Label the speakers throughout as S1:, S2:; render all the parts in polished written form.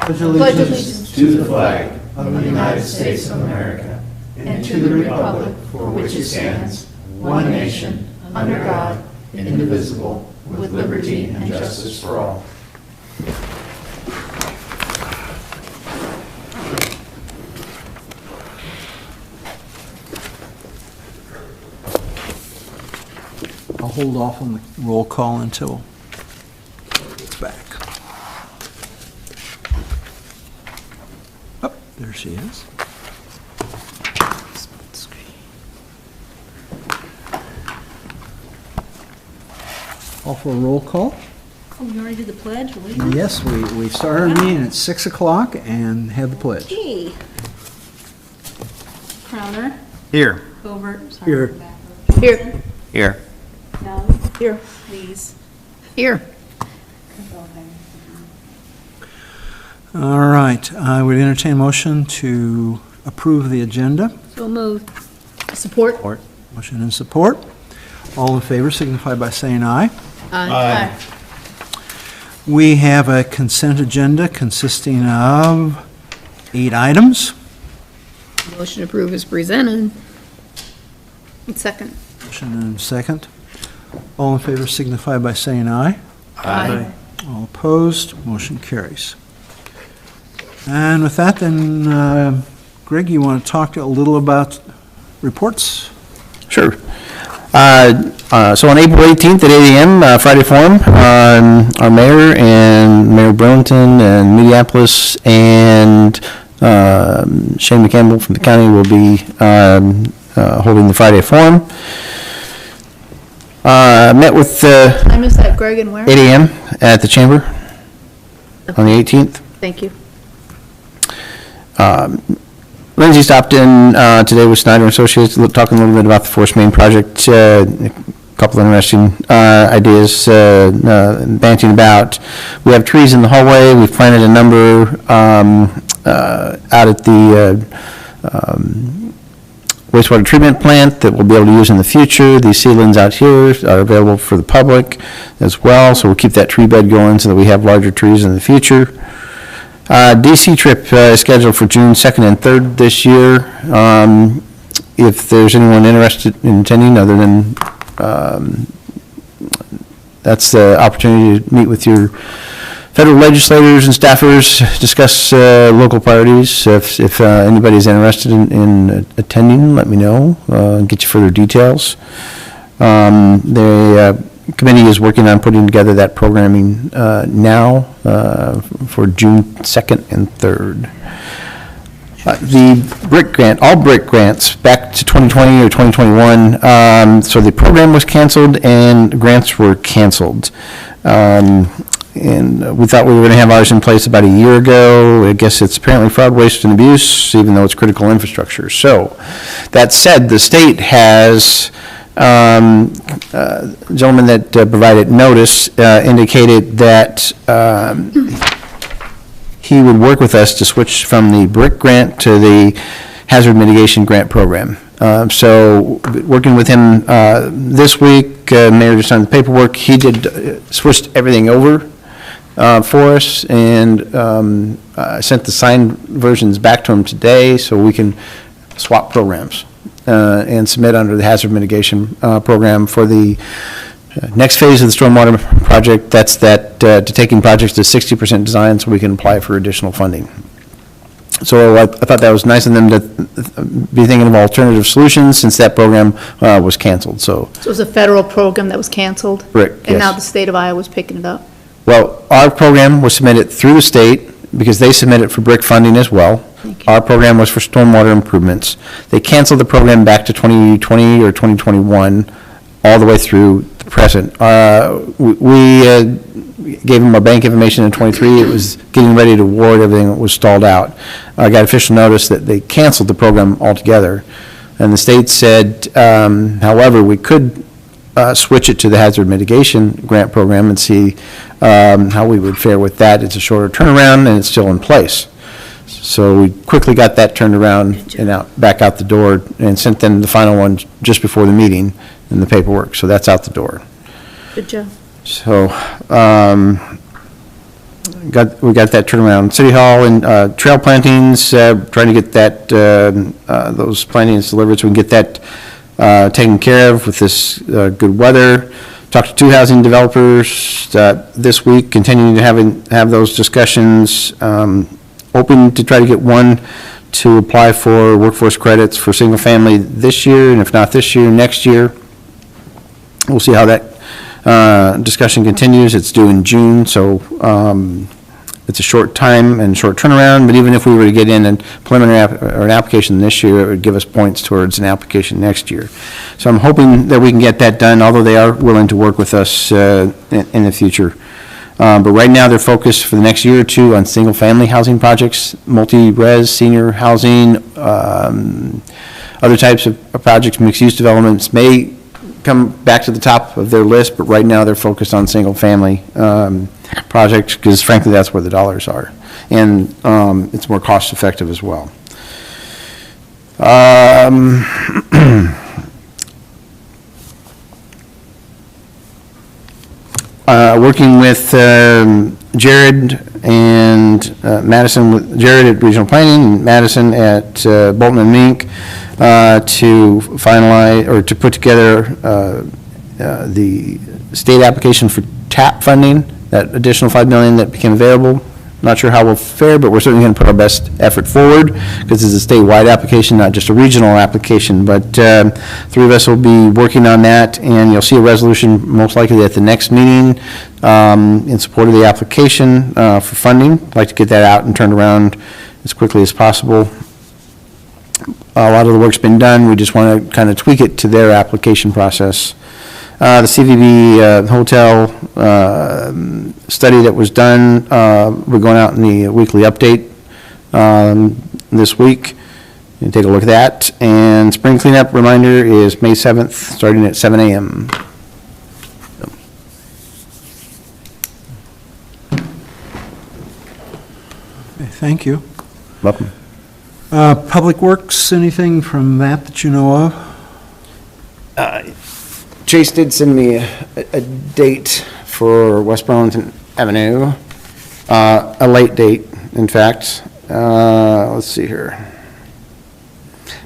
S1: pledge allegiance to the flag of the United States of America and to the republic for which it stands, one nation, under God, indivisible, with liberty and justice for all.
S2: I'll hold off on the roll call until it's back. Oh, there she is. Call for a roll call.
S3: Oh, we already did the pledge? What is it?
S2: Yes, we started our meeting at 6 o'clock and had the pledge.
S3: Hey. Crowner.
S4: Here.
S3: Covert. Sorry,
S2: Here.
S3: backwards.
S5: Here.
S4: Here.
S3: Kelly.
S5: Here.
S3: Please.
S5: Here.
S2: All right, I would entertain a motion to approve the agenda.
S5: So moved. Support.
S2: Motion and support. All in favor signify by saying aye.
S5: Aye.
S2: We have a consent agenda consisting of 8 items.
S5: Motion to approve is presented. Second.
S2: Motion and second. All in favor signify by saying aye.
S5: Aye.
S2: All opposed, motion carries. And with that, then, Greg, you want to talk a little about reports?
S4: Sure. So on April 18th at 8 a.m., Friday Forum, our mayor and Mayor Burlington and Minneapolis and Shane McCampbell from the county will be holding the Friday Forum. Met with
S5: I missed that, Greg, and where?
S4: 8 a.m. at the chamber on the 18th.
S5: Thank you.
S4: Lindsay stopped in today with Snyder Associates, talking a little bit about the Force Main project, a couple of interesting ideas banting about. We have trees in the hallway. We've planted a number out at the wastewater treatment plant that we'll be able to use in the future. These seedlings out here are available for the public as well, so we'll keep that tree bed going so that we have larger trees in the future. DC trip is scheduled for June 2nd and 3rd this year. If there's anyone interested in attending, other than that's the opportunity to meet with your federal legislators and staffers, discuss local priorities. If anybody's interested in attending, let me know, get you further details. The committee is working on putting together that programming now for June 2nd and 3rd. The BRIC grant, all BRIC grants back to 2020 or 2021, so the program was canceled and grants were canceled. And we thought we were going to have ours in place about a year ago. I guess it's apparently fraud, waste, and abuse, even though it's critical infrastructure. So, that said, the state has, the gentleman that provided notice indicated that he would work with us to switch from the BRIC grant to the hazard mitigation grant program. So, working with him this week, Mayor just signed the paperwork. He did switched everything over for us, and sent the signed versions back to him today so we can swap programs and submit under the hazard mitigation program for the next phase of the stormwater project. That's to taking projects to 60% design so we can apply for additional funding. So I thought that was nice of them to be thinking of alternative solutions since that program was canceled. So
S5: So it was a federal program that was canceled?
S4: Rick,
S5: And
S4: yes.
S5: now the state of Iowa is picking it up?
S4: Well, our program was submitted through the state because they submitted for BRIC funding as well.
S5: Thank you.
S4: Our program was for stormwater improvements. They canceled the program back to 2020 or 2021, all the way through the present. We gave them our bank information in '23. It was getting ready to award, everything was stalled out. I got official notice that they canceled the program altogether. And the state said, however, we could switch it to the hazard mitigation grant program and see how we would fare with that. It's a shorter turnaround and it's still in place. So we quickly got that turned around and back out the door and sent them the final one just before the meeting in the paperwork. So that's out the door.
S5: Good job.
S4: So we got that turnaround. City Hall and trail plantings, trying to get that, those plantings delivered so we can get that taken care of with this good weather. Talked to 2 housing developers this week, continuing to have those discussions. Hoping to try to get one to apply for workforce credits for single family this year, and if not this year, next year. We'll see how that discussion continues. It's due in June, so it's a short time and short turnaround, but even if we were to get in a preliminary or an application this year, it would give us points towards an application next year. So I'm hoping that we can get that done, although they are willing to work with us in the future. But right now, they're focused for the next year or two on single-family housing projects, multi-res, senior housing, other types of projects, mixed-use developments may come back to the top of their list, but right now they're focused on single-family projects because frankly, that's where the dollars are. And it's more cost-effective as well. Working with Jared and Madison, Jared at Regional Planning, and Madison at Bolton and Mink to finalize or to put together the state application for TAP funding, that additional $5 million that became available. Not sure how we'll fare, but we're certainly going to put our best effort forward because it's a statewide application, not just a regional application. But 3 of us will be working on that, and you'll see a resolution most likely at the next meeting in support of the application for funding. I'd like to get that out and turned around as quickly as possible. A lot of the work's been done. We just want to kind of tweak it to their application process. The CVB hotel study that was done, we're going out in the weekly update this week. You can take a look at that. And spring cleanup reminder is May 7th, starting at 7 a.m.
S2: Okay, thank you.
S4: Welcome.
S2: Public Works, anything from that you know of?
S4: Chase did send me a date for West Burlington Avenue, a late date, in fact. Let's see here.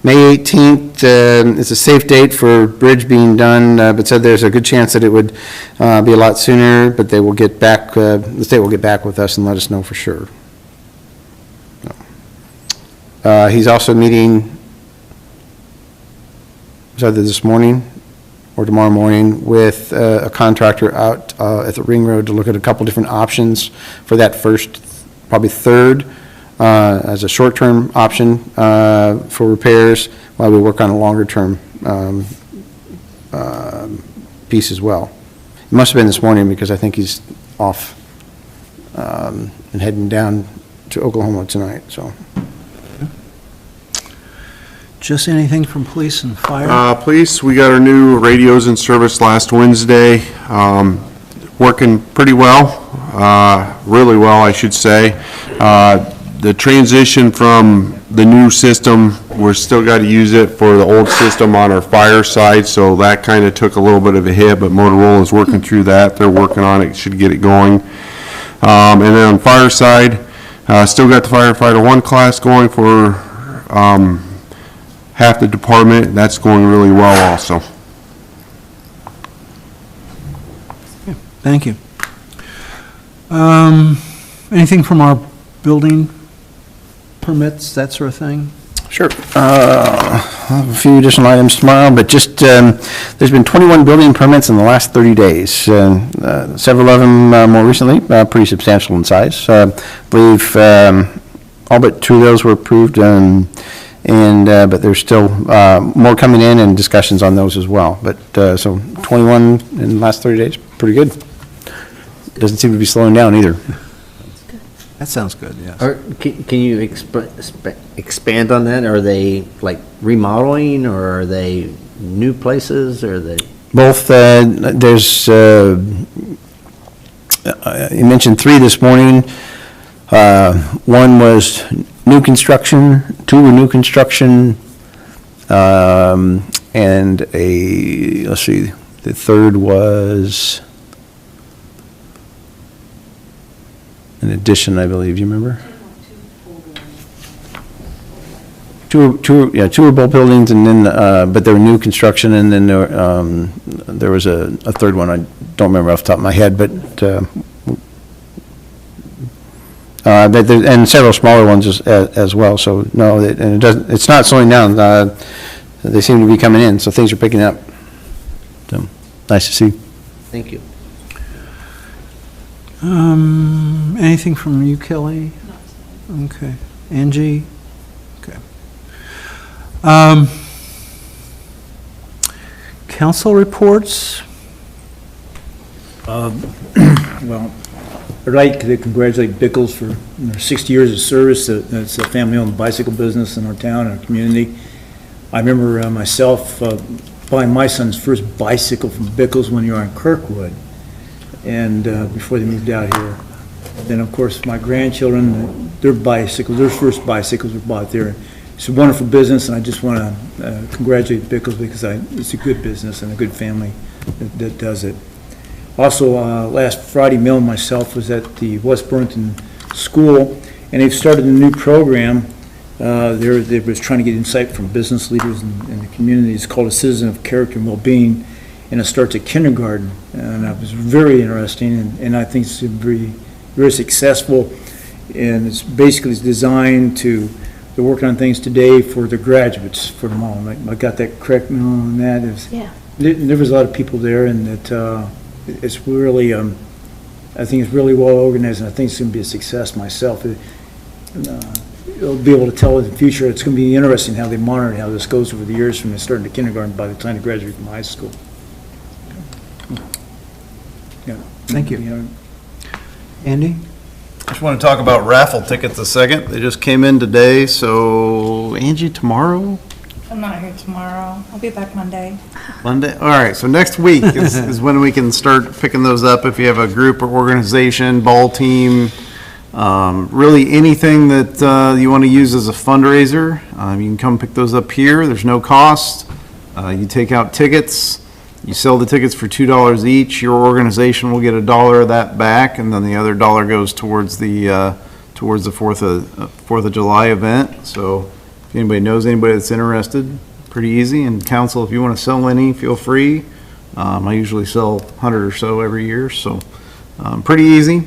S4: May 18th is a safe date for bridge being done, but said there's a good chance that it would be a lot sooner, but they will get back, the state will get back with us and let us know for sure. He's also meeting, was either this morning or tomorrow morning, with a contractor out at the Ring Road to look at a couple different options for that first, probably third, as a short-term option for repairs while we work on a longer-term piece as well. It must have been this morning because I think he's off and heading down to Oklahoma tonight, so.
S2: Just anything from police and fire?
S6: Police, we got our new radios in service last Wednesday. Working pretty well, really well, I should say. The transition from the new system, we're still got to use it for the old system on our fire side, so that kind of took a little bit of a hit, but Motorola's working through that. They're working on it, should get it going. And then on fire side, still got the firefighter 1 class going for half the department. That's going really well also.
S2: Thank you. Anything from our building permits, that sort of thing?
S4: Sure. I'll have a few additional items tomorrow, but just, there's been 21 building permits in the last 30 days. Several of them more recently, pretty substantial in size. I believe all but 2 of those were approved, but there's still more coming in and discussions on those as well. But so 21 in the last 30 days, pretty good. Doesn't seem to be slowing down either.
S2: That sounds good, yes.
S7: Can you expand on that? Are they like remodeling, or are they new places, or are they?
S4: Both, there's, you mentioned 3 this morning. 1 was new construction, 2 were new construction, and let's see, the 3rd was, an addition, I believe. Do you remember? Two were both buildings, and then, but there were new construction, and then there was a third one. I don't remember off the top of my head, but and several smaller ones as well. So no, and it doesn't. It's not slowing down. They seem to be coming in, so things are picking up. So nice to see.
S7: Thank you.
S2: Anything from you, Kelly? Okay. Angie? Okay. Council reports?
S8: Well, I'd like to congratulate Bickles for their 60 years of service. It's a family-owned bicycle business in our town and our community. I remember myself buying my son's first bicycle from Bickles when you were on Kirkwood, and before they moved out here. Then, of course, my grandchildren, their first bicycles were bought there. It's a wonderful business, and I just want to congratulate Bickles because it's a good business and a good family that does it. Also, last Friday, Mill and myself was at the West Burlington School, and they've started a new program. They was trying to get insight from business leaders in the community. It's called A Citizen of Character and Well-Being, and it starts at kindergarten. And it was very interesting, and I think it's very, very successful. And it's basically designed to, they're working on things today for the graduates, for them all. I got that correct on that.
S5: Yeah.
S8: There was a lot of people there, and it's really, I think it's really well organized, and I think it's going to be a success myself. You'll be able to tell in the future. It's going to be interesting how they monitor how this goes over the years from starting to kindergarten by the time they graduate from high school. Yeah.
S2: Thank you. Andy?
S9: I just want to talk about raffle tickets a second. They just came in today, so Angie, tomorrow?
S10: I'm not here tomorrow. I'll be back Monday.
S9: Monday? All right, so next week is when we can start picking those up if you have a group or organization, ball team, really anything that you want to use as a fundraiser. You can come pick those up here. There's no cost. You take out tickets. You sell the tickets for $2 each. Your organization will get $1 of that back, and then the other $1 goes towards the 4th of July event. So if anybody knows anybody that's interested, pretty easy. And council, if you want to sell any, feel free. I usually sell 100 or so every year, so pretty easy.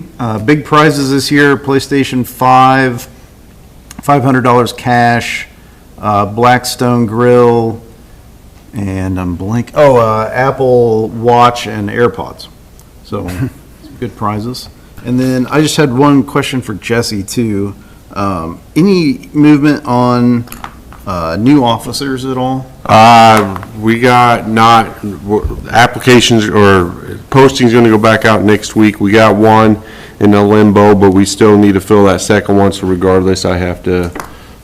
S9: Big prizes this year: PlayStation 5, $500 cash, Blackstone Grill, and I'm blank. Apple Watch and AirPods. So good prizes. And then I just had one question for Jesse too. Any movement on new officers at all?
S6: We got applications or posting's going to go back out next week. We got one in the limbo, but we still need to fill that second one. So regardless, I have to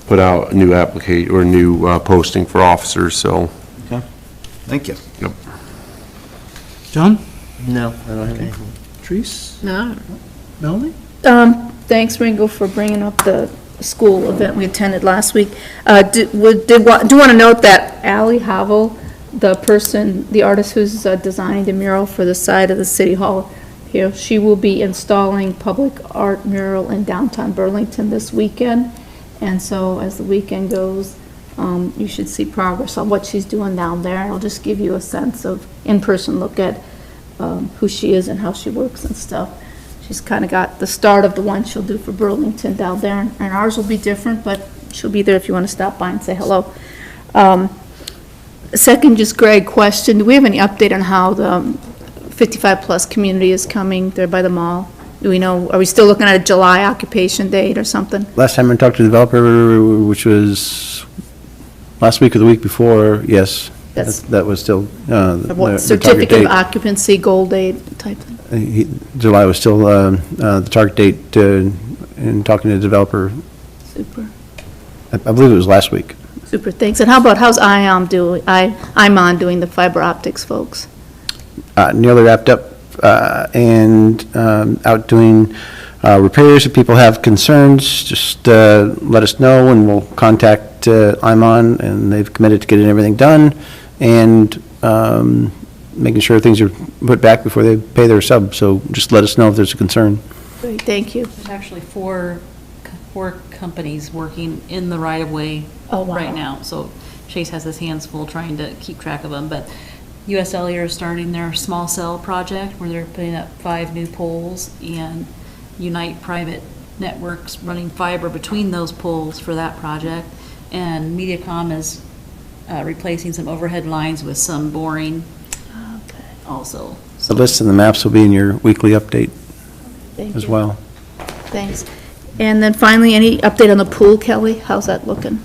S6: put out a new posting for officers. So.
S9: Thank you.
S6: Yep.
S2: John?
S7: No, I don't have anything.
S2: Treese?
S5: No.
S2: Melanie?
S5: Thanks, Ringo, for bringing up the school event we attended last week. Do want to note that Allie Havel, the artist who's designing the mural for the side of the City Hall here, she will be installing public art mural in downtown Burlington this weekend. And so as the weekend goes, you should see progress on what she's doing down there. It'll just give you a sense of in-person look at who she is and how she works and stuff. She's kind of got the start of the one she'll do for Burlington down there, and ours will be different, but she'll be there if you want to stop by and say hello. Second, just Greg, question, do we have any update on how the 55-plus community is coming there by the mall? Do we know, are we still looking at a July occupation date or something?
S4: Last time I talked to the developer, which was last week or the week before, yes, that was still
S5: What certificate of occupancy, goal date type thing?
S4: July was still the target date in talking to the developer.
S5: Super.
S4: I believe it was last week.
S5: Super, thanks. And how's IOM doing? I'm doing the fiber optics folks.
S4: Nearly wrapped up and out doing repairs. If people have concerns, just let us know and we'll contact IMON, and they've committed to getting everything done and making sure things are put back before they pay their sub. So just let us know if there's a concern.
S5: Great, thank you.
S3: There's actually four companies working in the right-of-way
S5: Oh, wow.
S3: right now. So Chase has his hands full trying to keep track of them. But US Cellular is starting their small cell project where they're putting up 5 new poles, and Unite Private Networks running fiber between those poles for that project. And MediaCom is replacing some overhead lines with some boring
S5: Okay,
S3: also.
S4: The list and the maps will be in your weekly update
S5: thank
S4: as
S5: you.
S4: well.
S5: Thanks. And then finally, any update on the pool, Kelly? How's that looking?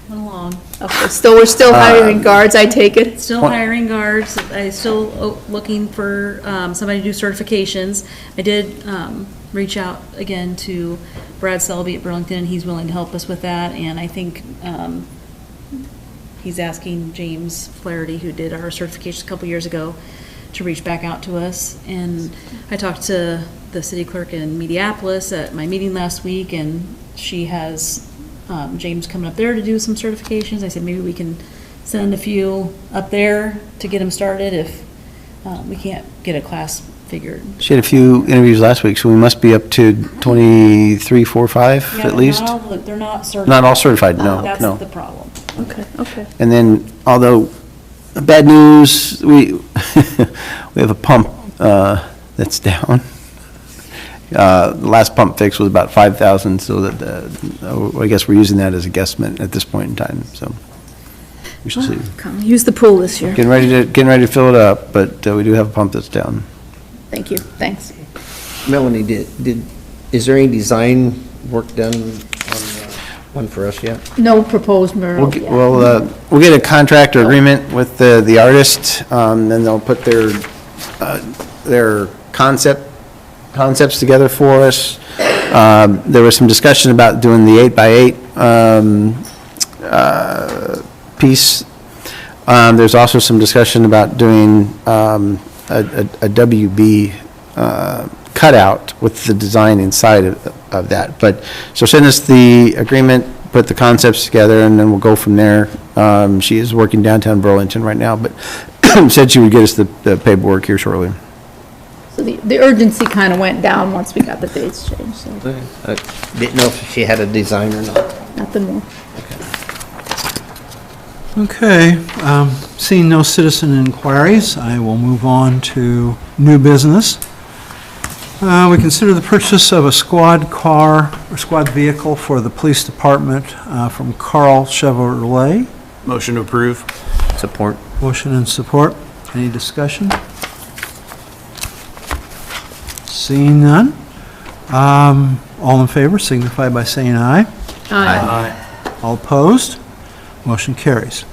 S3: Coming along.
S5: Okay, we're still hiring guards, I take it?
S3: Still hiring guards. I still looking for somebody to do certifications. I did reach out again to Brad Selby at Burlington. He's willing to help us with that, and I think he's asking James Flaherty, who did our certification a couple years ago, to reach back out to us. And I talked to the city clerk in Mediapolis at my meeting last week, and she has James coming up there to do some certifications. I said maybe we can send a few up there to get them started if we can't get a class figured.
S4: She had a few interviews last week, so we must be up to 23, 4, 5
S3: Yeah,
S4: at least.
S3: They're not certified.
S4: Not all certified, no,
S3: That's
S4: no.
S3: the problem.
S5: Okay.
S4: And then, although, bad news, we, we have a pump that's down. The last pump fix was about 5,000, so that, I guess we're using that as a guesstimate at this point in time, so we shall see.
S5: Come, use the pool this year.
S4: Getting ready to fill it up, but we do have a pump that's down.
S5: Thank you, thanks.
S7: Melanie, is there any design work done on one for us yet?
S5: No proposed mural yet.
S4: We'll get a contractor agreement with the artist, then they'll put their concepts together for us. There was some discussion about doing the 8x8 piece. There's also some discussion about doing a WB cutout with the design inside of that. But, so send us the agreement, put the concepts together, and then we'll go from there. She is working downtown Burlington right now, but said she would get us the paperwork here shortly.
S5: So the urgency kind of went down once we got the dates changed, so
S7: I didn't know if she had a design or not.
S5: nothing more.
S2: Okay, seeing no citizen inquiries, I will move on to new business. We consider the purchase of a squad car or squad vehicle for the police department from Carl Chevrolet.
S9: Motion to approve.
S7: Support.
S2: Motion and support. Any discussion? Seeing none. All in favor signify by saying aye.
S5: Aye.
S2: All opposed? Motion carries.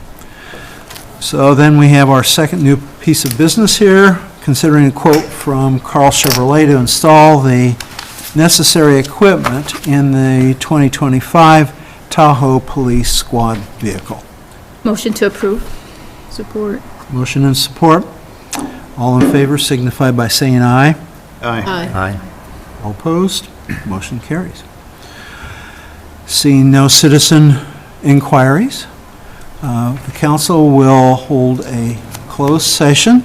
S2: So then we have our second new piece of business here, considering a quote from Carl Chevrolet to install the necessary equipment in the 2025 Tahoe Police Squad vehicle.
S5: Motion to approve. Support.
S2: Motion and support. All in favor signify by saying aye.
S7: Aye.
S2: All opposed? Motion carries. Seeing no citizen inquiries, the council will hold a closed session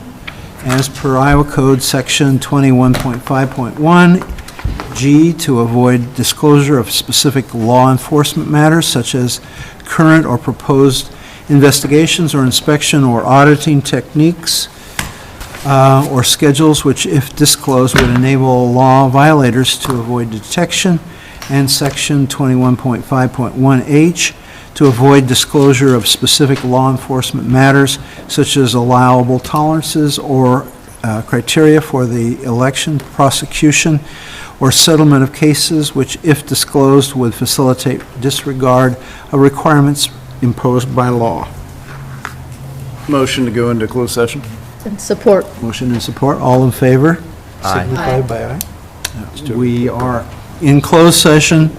S2: as per Iowa Code Section 21.5.1 G to avoid disclosure of specific law enforcement matters such as current or proposed investigations or inspection or auditing techniques or schedules which, if disclosed, would enable law violators to avoid detection, and Section 21.5.1H to avoid disclosure of specific law enforcement matters such as allowable tolerances or criteria for the election, prosecution, or settlement of cases which, if disclosed, would facilitate disregard of requirements imposed by law.
S9: Motion to go into closed session.
S5: And support.
S2: Motion and support. All in favor?
S7: Aye.
S2: Signify by aye. We are in closed session.